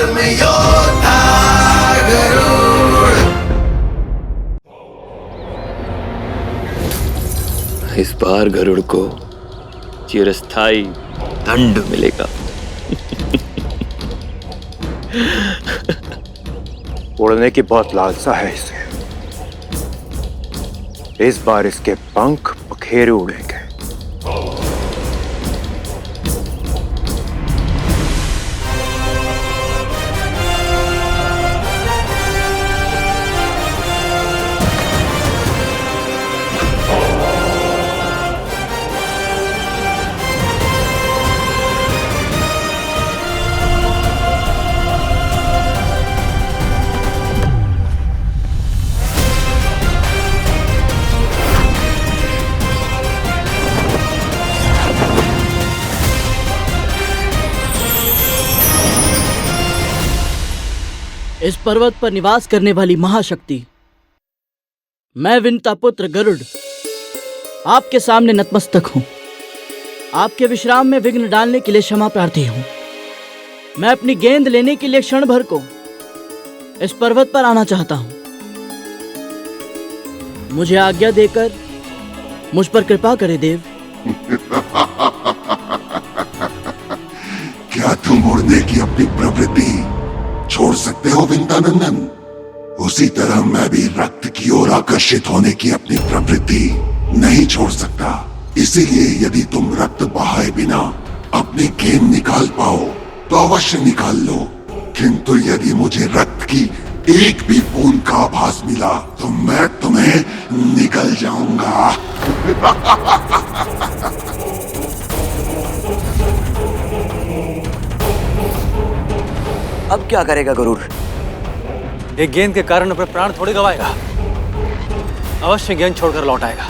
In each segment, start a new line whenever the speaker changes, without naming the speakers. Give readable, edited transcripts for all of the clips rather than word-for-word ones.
धर्मयोद्धा गरुड़।
इस बार गरुड़ को चिरस्थायी दंड मिलेगा।
उड़ने की बहुत लालसा है इसे। इस बार इसके पंख बखेरे उड़ेंगे।
इस पर्वत पर निवास करने वाली महाशक्ति, मैं विंता पुत्र गरुड़ आपके सामने नतमस्तक हूं। आपके विश्राम में विघ्न डालने के लिए क्षमा प्रार्थी हूं। मैं अपनी गेंद लेने के लिए क्षण भर को इस पर्वत पर आना चाहता हूं। मुझे आज्ञा देकर मुझ पर कृपा करे देव।
क्या तुम उड़ने की अपनी प्रवृत्ति छोड़ सकते हो विंतानंदन? उसी तरह मैं भी रक्त की ओर आकर्षित होने की अपनी प्रवृत्ति नहीं छोड़ सकता। इसीलिए यदि तुम रक्त बहाए बिना अपनी गेंद निकाल पाओ तो अवश्य निकाल लो, किंतु यदि मुझे रक्त की एक भी बूंद का आभास मिला तो मैं तुम्हें निकल जाऊंगा।
अब क्या करेगा गरुड़?
एक गेंद के कारण अपने प्राण थोड़े गवाएगा, अवश्य गेंद छोड़कर लौट आएगा।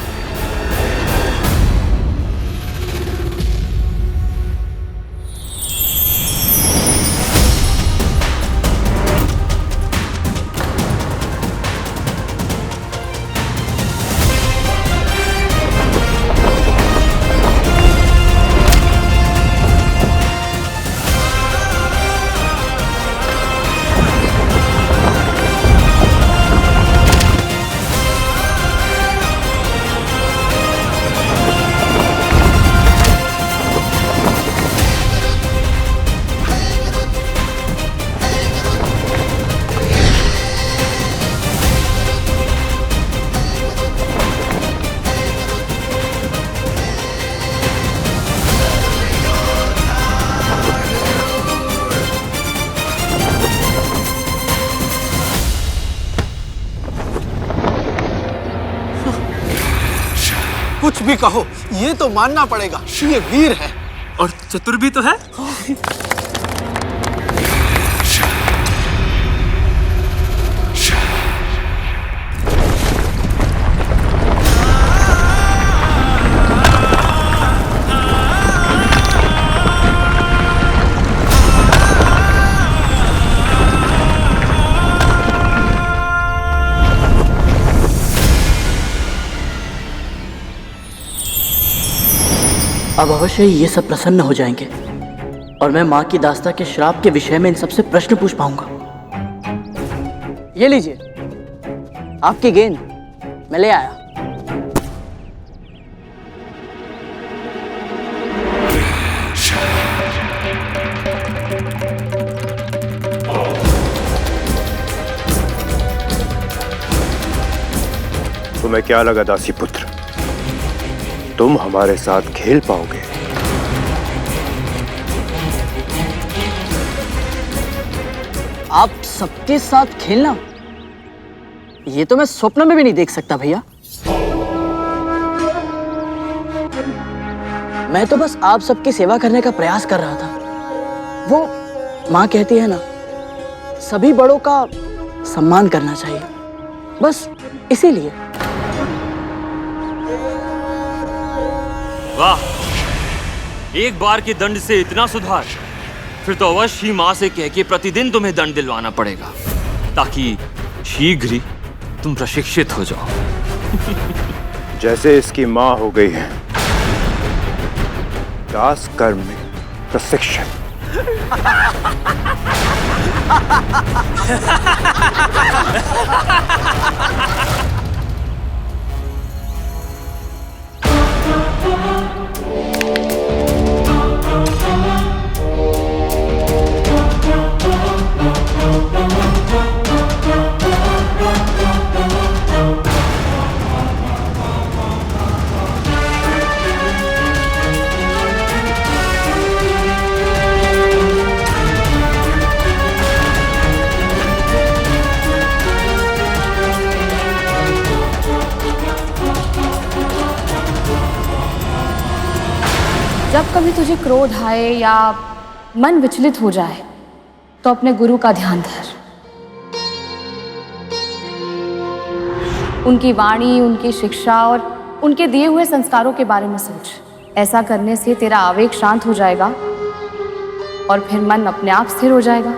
कुछ भी कहो, ये तो मानना पड़ेगा, ये वीर है
और चतुर भी तो है।
अब अवश्य ही ये सब प्रसन्न हो जाएंगे और मैं माँ की दास्ता के श्राप के विषय में इन सबसे प्रश्न पूछ पाऊंगा।
ये लीजिए आपकी गेंद, मैं ले आया।
तुम्हें क्या लगा दासी पुत्र, तुम हमारे साथ खेल पाओगे?
आप सबके साथ खेलना, ये तो मैं स्वप्न में भी नहीं देख सकता भैया। मैं तो बस आप सबकी सेवा करने का प्रयास कर रहा था। वो माँ कहती है ना, सभी बड़ों का सम्मान करना चाहिए, बस इसीलिए।
वाह, एक बार के दंड से इतना सुधार? फिर तो अवश्य ही माँ से कह के प्रतिदिन तुम्हें दंड दिलवाना पड़ेगा, ताकि शीघ्र ही तुम प्रशिक्षित हो जाओ।
जैसे इसकी माँ हो गई है दास कर्म में प्रशिक्षित।
जब कभी तुझे क्रोध आए या मन विचलित हो जाए तो अपने गुरु का ध्यान धर। उनकी वाणी, उनकी शिक्षा और उनके दिए हुए संस्कारों के बारे में सोच। ऐसा करने से तेरा आवेग शांत हो जाएगा और फिर मन अपने आप स्थिर हो जाएगा।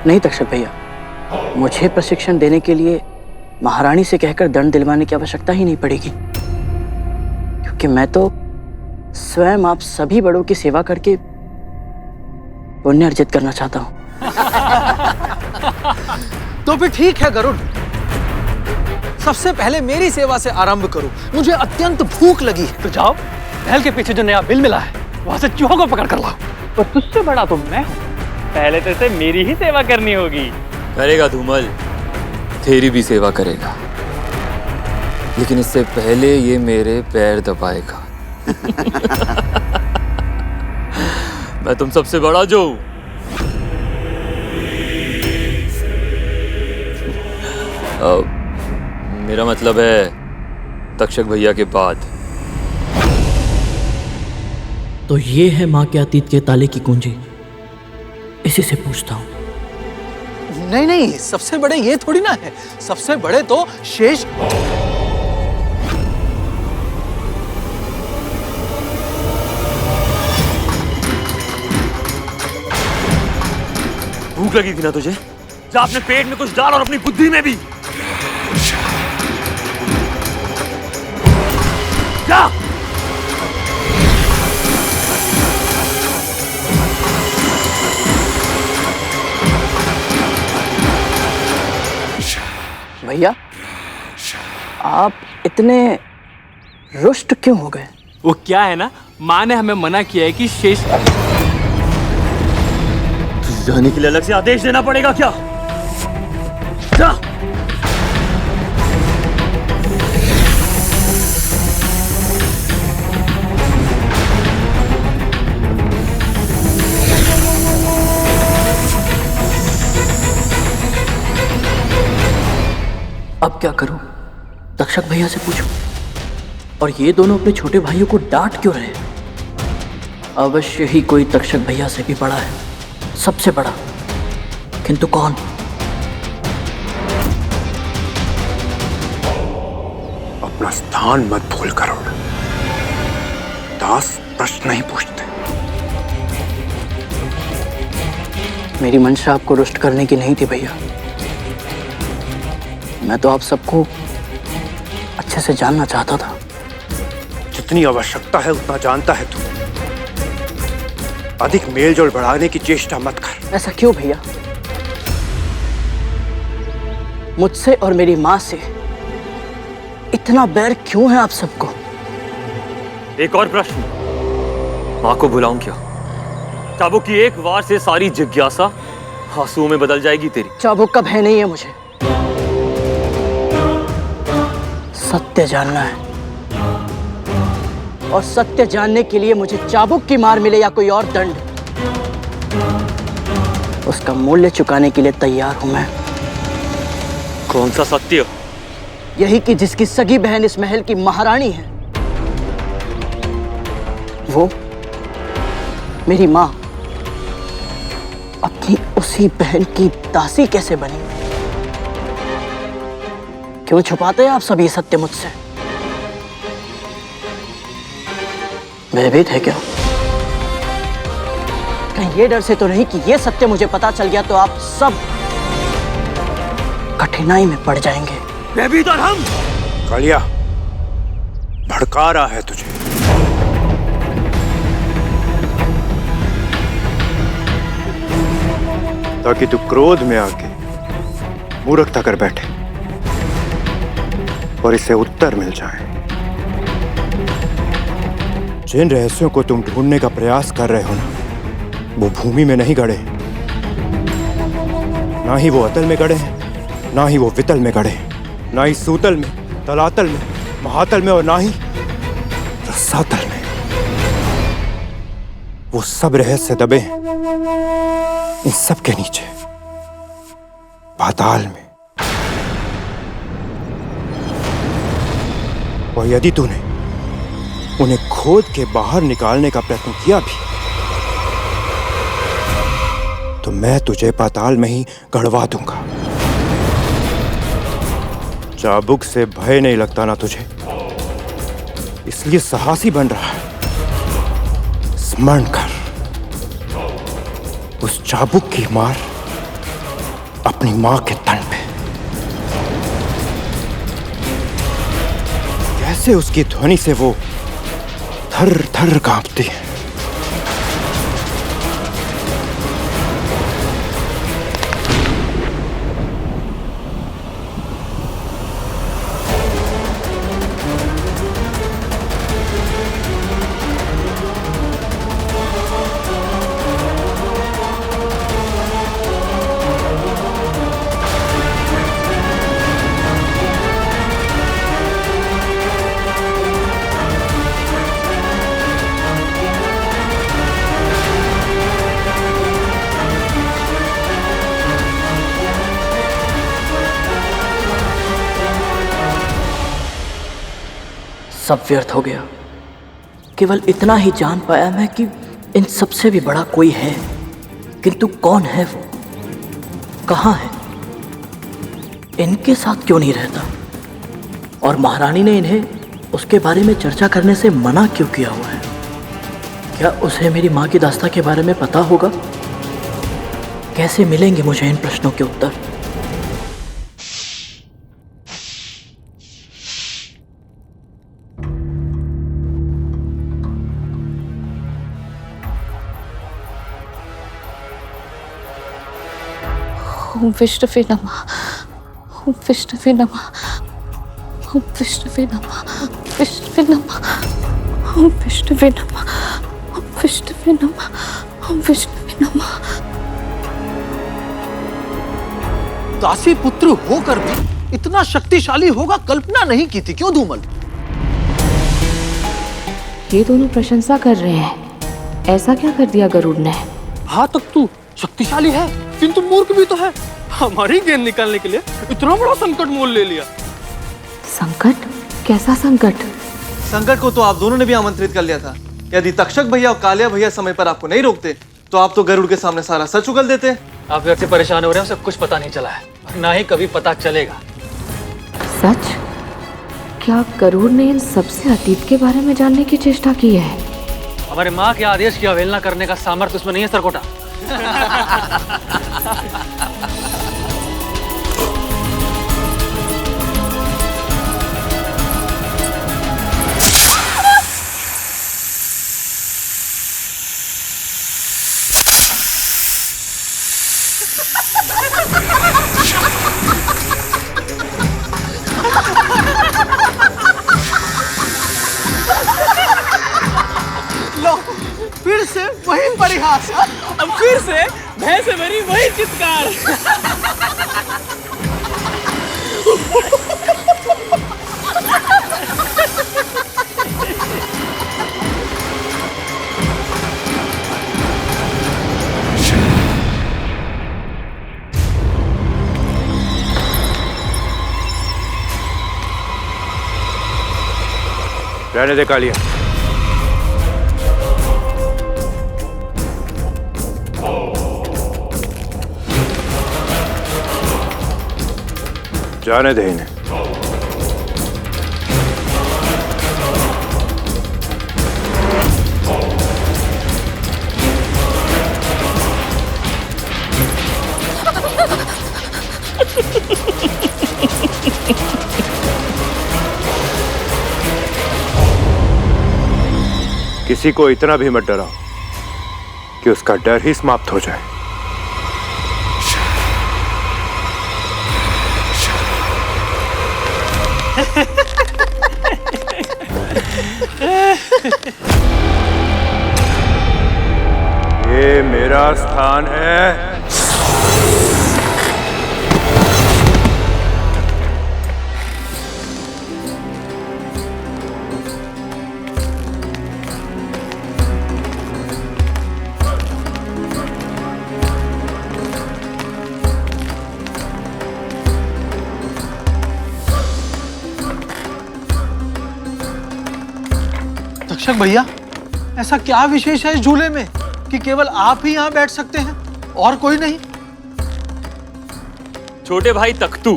नहीं तक्षक भैया, मुझे प्रशिक्षण देने के लिए महारानी से कहकर दंड दिलवाने की आवश्यकता ही नहीं पड़ेगी, क्योंकि मैं तो स्वयं आप सभी बड़ों की सेवा करके पुण्य अर्जित करना चाहता हूँ।
तो फिर ठीक है गरुड़, सबसे पहले मेरी सेवा से आरंभ करो। मुझे अत्यंत भूख लगी है।
तो जाओ, महल के पीछे जो नया बिल मिला है वहां से चूहों को पकड़ कर लाओ।
पर तुझसे बड़ा तो मैं हूँ, पहले तो इसे मेरी ही सेवा करनी होगी।
करेगा धूमल, तेरी भी सेवा करेगा, लेकिन इससे पहले ये मेरे पैर दबाएगा। मैं तुम सबसे बड़ा जो हूं। मेरा मतलब है तक्षक भैया के बाद।
तो ये है माँ के अतीत के ताले की कुंजी, इसी से पूछता हूँ।
नहीं नहीं, सबसे बड़े ये थोड़ी ना है, सबसे बड़े तो शेष।
भूख लगी थी ना तुझे? जा अपने पेट में कुछ डाल और अपनी बुद्धि में भी। जा।
भैया, आप इतने रुष्ट क्यों हो गए?
वो क्या है ना, माँ ने हमें मना किया है कि शेष
तुझे जाने के लिए अलग से आदेश देना पड़ेगा क्या? जा।
अब क्या करूं? तक्षक भैया से पूछूं? और ये दोनों अपने छोटे भाइयों को डांट क्यों रहे? अवश्य ही कोई तक्षक भैया से भी बड़ा है, सबसे बड़ा। किंतु कौन?
अपना स्थान मत भूल गरुड़। दास प्रश्न नहीं पूछते।
मेरी मंशा आपको रुष्ट करने की नहीं थी भैया। मैं तो आप सबको अच्छे से जानना चाहता था।
जितनी आवश्यकता है उतना जानता है तू। अधिक मेलजोल बढ़ाने की चेष्टा मत कर।
ऐसा क्यों भैया? मुझसे और मेरी माँ से इतना बैर क्यों है आप सबको?
एक और प्रश्न, माँ को बुलाऊं क्या? चाबुक की एक वार से सारी जिज्ञासा आंसुओं में बदल जाएगी तेरी।
चाबुक का भय नहीं है मुझे, सत्य जानना है। और सत्य जानने के लिए मुझे चाबुक की मार मिले या कोई और दंड, उसका मूल्य चुकाने के लिए तैयार हूं मैं।
कौन सा सत्य?
यही कि जिसकी सगी बहन इस महल की महारानी है, वो मेरी मां अपनी उसी बहन की दासी कैसे बनी? क्यों छुपाते हैं आप सब ये सत्य मुझसे? भयभीत है क्या? कहीं ये डर से तो नहीं कि ये सत्य मुझे पता चल गया तो आप सब कठिनाई में पड़ जाएंगे।
बेबी दरहम,
कालिया भड़का रहा है तुझे। ताकि तू क्रोध में आके मूर्खता कर बैठे और इसे उत्तर मिल जाए। जिन रहस्यों को तुम ढूंढने का प्रयास कर रहे हो ना, वो भूमि में नहीं गड़े, ना ही वो अतल में गड़े हैं, ना ही वो वितल में गड़े, ना ही सूतल में, तलातल में, महातल में, और ना ही रसातल में। वो सब रहस्य दबे हैं इन सब के नीचे, पाताल में। और यदि तूने उन्हें खोद के बाहर निकालने का प्रयत्न किया भी तो मैं तुझे पाताल में ही गड़वा दूंगा। चाबुक से भय नहीं लगता ना तुझे, इसलिए साहसी बन रहा है। स्मरण कर, उस चाबुक की मार अपनी मां के तन पे। कैसे उसकी ध्वनि से वो थर थर कांपती है।
सब व्यर्थ हो गया। केवल इतना ही जान पाया मैं कि इन सबसे भी बड़ा कोई है, किंतु कौन है वो, कहाँ है, इनके साथ क्यों नहीं रहता, और महारानी ने इन्हें उसके बारे में चर्चा करने से मना क्यों किया हुआ है। क्या उसे मेरी माँ की दास्तां के बारे में पता होगा? कैसे मिलेंगे मुझे इन प्रश्नों के उत्तर?
ओम विष्णुवे नमः, ओम विष्णुवे नमः, ओम विष्णुवे नमः, विष्णुवे नमः, ओम विष्णुवे नमः, ओम विष्णुवे नमः, ओम विष्णुवे नमः।
दासी पुत्र होकर भी इतना शक्तिशाली होगा कल्पना नहीं की थी। क्यों धूमल?
ये दोनों प्रशंसा कर रहे हैं। ऐसा क्या कर दिया गरुड़ ने?
हाँ तक तू शक्तिशाली है किंतु मूर्ख भी तो है। हमारी गेंद निकालने के लिए इतना बड़ा संकट मोल ले लिया।
संकट? कैसा संकट?
संकट को तो आप दोनों ने भी आमंत्रित कर लिया था। यदि तक्षक भैया और कालिया भैया समय पर आपको नहीं रोकते तो आप तो गरुड़ के सामने सारा सच उगल देते।
आप व्यर्थ से परेशान हो रहे हैं, उसे कुछ पता नहीं चला है, ना ही कभी पता चलेगा।
सच? क्या गरुड़ ने इन सबसे अतीत के बारे में जानने की चेष्टा की है?
हमारे माँ के आदेश की अवहेलना करने का सामर्थ्य उसमें नहीं है सरकोटा।
फिर से वही परिहास।
अब फिर से भय से भरी वही चित्कार।
रहने दे कालिया। जाने दे इन्हें। किसी को इतना भी मत डराओ कि उसका डर ही समाप्त हो जाए। ये मेरा स्थान है।
तक्षक भैया, ऐसा क्या विशेष है इस झूले में कि केवल आप ही यहाँ बैठ सकते हैं और कोई नहीं?
छोटे भाई तख्तू,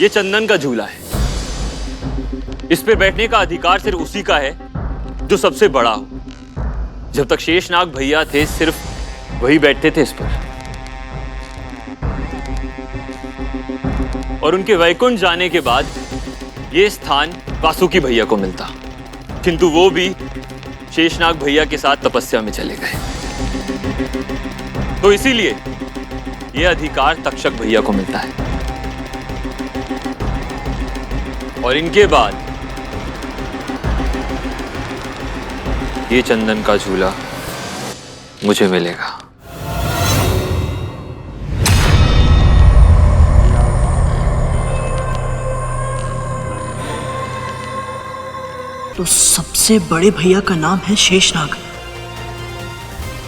ये चंदन का झूला है। इस पे बैठने का अधिकार सिर्फ उसी का है जो सबसे बड़ा हो। जब तक शेषनाग भैया थे सिर्फ वही बैठते थे इस पर, और उनके वैकुंठ जाने के बाद ये स्थान वासुकी भैया को मिलता, किंतु वो भी शेषनाग भैया के साथ तपस्या में चले गए। तो इसीलिए यह अधिकार तक्षक भैया को मिलता है, और इनके बाद ये चंदन का झूला मुझे मिलेगा।
तो सबसे बड़े भैया का नाम है शेषनाग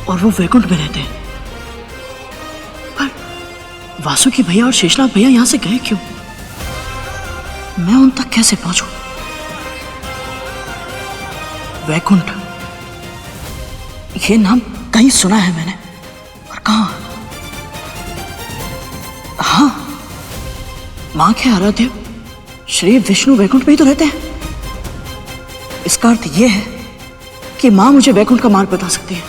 और वो वैकुंठ में रहते हैं। पर वासुकी भैया और शेषनाग भैया यहां से गए क्यों? मैं उन तक कैसे पहुंचूं? वैकुंठ, ये नाम कहीं सुना है मैंने, और कहां? हाँ, मां के आराध्य श्री विष्णु वैकुंठ में ही तो रहते हैं। इसका अर्थ यह है कि मां मुझे वैकुंठ का मार्ग बता सकती है।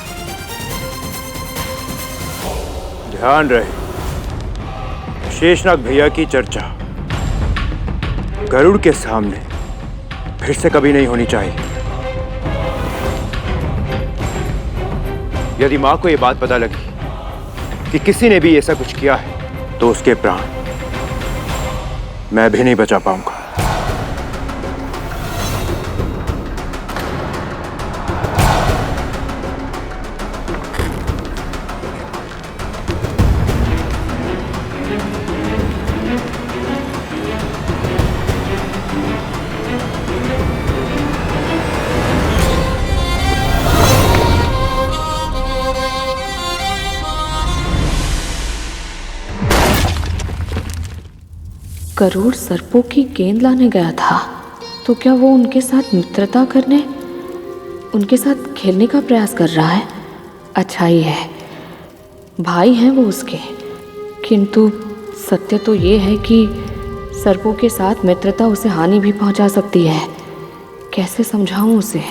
ध्यान रहे, शेषनाग भैया की चर्चा गरुड़ के सामने फिर से कभी नहीं होनी चाहिए। यदि मां को यह बात पता लगी कि किसी ने भी ऐसा कुछ किया है तो उसके प्राण मैं भी नहीं बचा पाऊंगा।
गरुड़ सर्पों की गेंद लाने गया था, तो क्या वो उनके साथ मित्रता करने, उनके साथ खेलने का प्रयास कर रहा है? अच्छा ही है, भाई हैं वो उसके। किंतु सत्य तो ये है कि सर्पों के साथ मित्रता उसे हानि भी पहुंचा सकती है। कैसे समझाऊं उसे?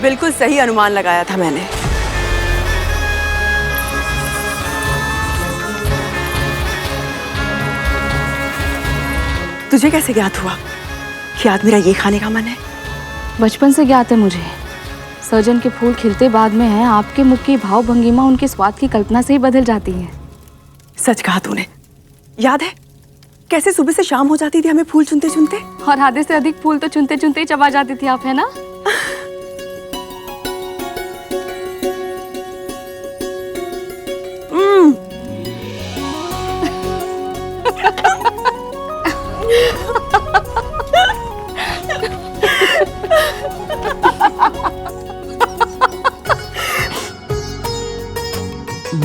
बिल्कुल सही अनुमान लगाया था मैंने। तुझे कैसे ज्ञात हुआ कि आज मेरा ये खाने का मन है?
बचपन से ज्ञात है मुझे। सर्जन के फूल खिलते बाद में हैं, आपके मुख की भाव भंगिमा उनके स्वाद की कल्पना से ही बदल जाती है।
सच कहा तूने। याद है कैसे सुबह से शाम हो जाती थी हमें फूल चुनते चुनते?
और आधे से अधिक फूल तो चुनते चुनते ही चबा जाती थी आप, है ना?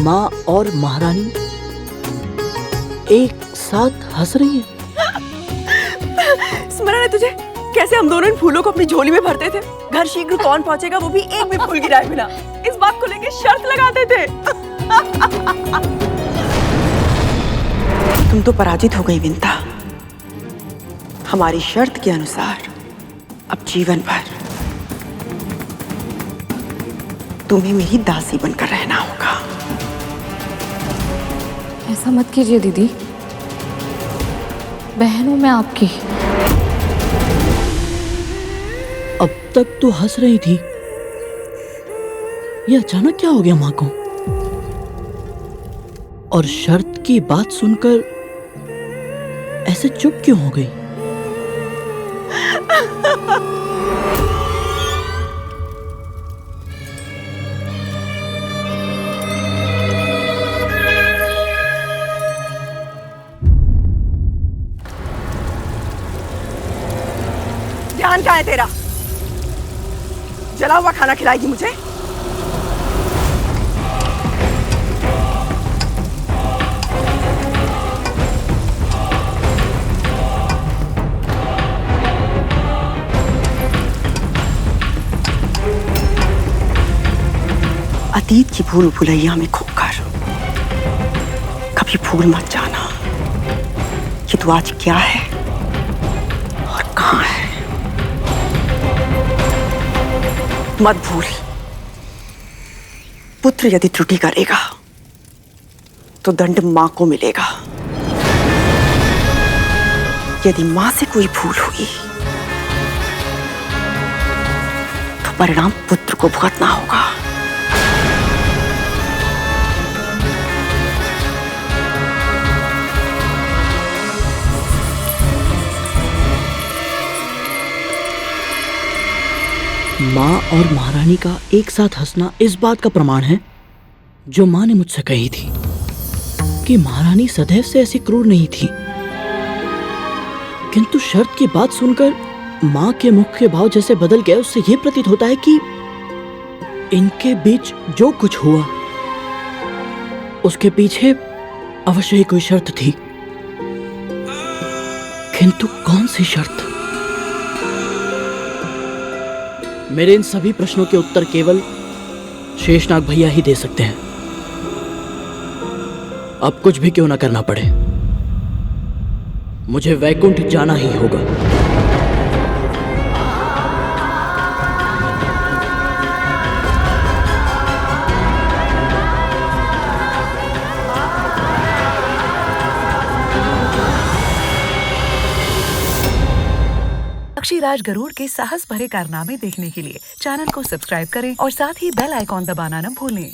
माँ और महारानी एक साथ हंस रही है।
स्मरण है तुझे कैसे हम दोनों इन फूलों को अपनी झोली में भरते थे? घर शीघ्र कौन पहुंचेगा वो भी एक भी फूल गिराए बिना, इस बात को लेकर शर्त लगाते थे। तुम तो पराजित हो गई विंता। हमारी शर्त के अनुसार अब जीवन भर तुम्हें मेरी दासी बनकर रहना होगा।
ऐसा मत कीजिए दीदी। बहन हूं मैं आपकी।
अब तक तो हंस रही थी, ये अचानक क्या हो गया माँ को? और शर्त की बात सुनकर ऐसे चुप क्यों हो गई?
ध्यान क्या है तेरा? जला हुआ खाना खिलाएगी मुझे?
अतीत की भूल भुलैया में खोकर कभी भूल मत जाना कि तू आज क्या है और कहां है। मत भूल, पुत्र यदि त्रुटि करेगा तो दंड मां को मिलेगा। यदि मां से कोई भूल हुई तो परिणाम पुत्र को भुगतना होगा।
माँ और महारानी का एक साथ हंसना इस बात का प्रमाण है जो माँ ने मुझसे कही थी कि महारानी सदैव से ऐसी क्रूर नहीं थी। किंतु शर्त की बात सुनकर माँ के मुख के भाव जैसे बदल गए, उससे यह प्रतीत होता है कि इनके बीच जो कुछ हुआ उसके पीछे अवश्य ही कोई शर्त थी। किंतु कौन सी शर्त? मेरे इन सभी प्रश्नों के उत्तर केवल शेषनाग भैया ही दे सकते हैं। अब कुछ भी क्यों ना करना पड़े, मुझे वैकुंठ जाना ही होगा।
पक्षीराज गरुड़ के साहस भरे कारनामे देखने के लिए चैनल को सब्सक्राइब करें और साथ ही बेल आइकॉन दबाना न भूलें।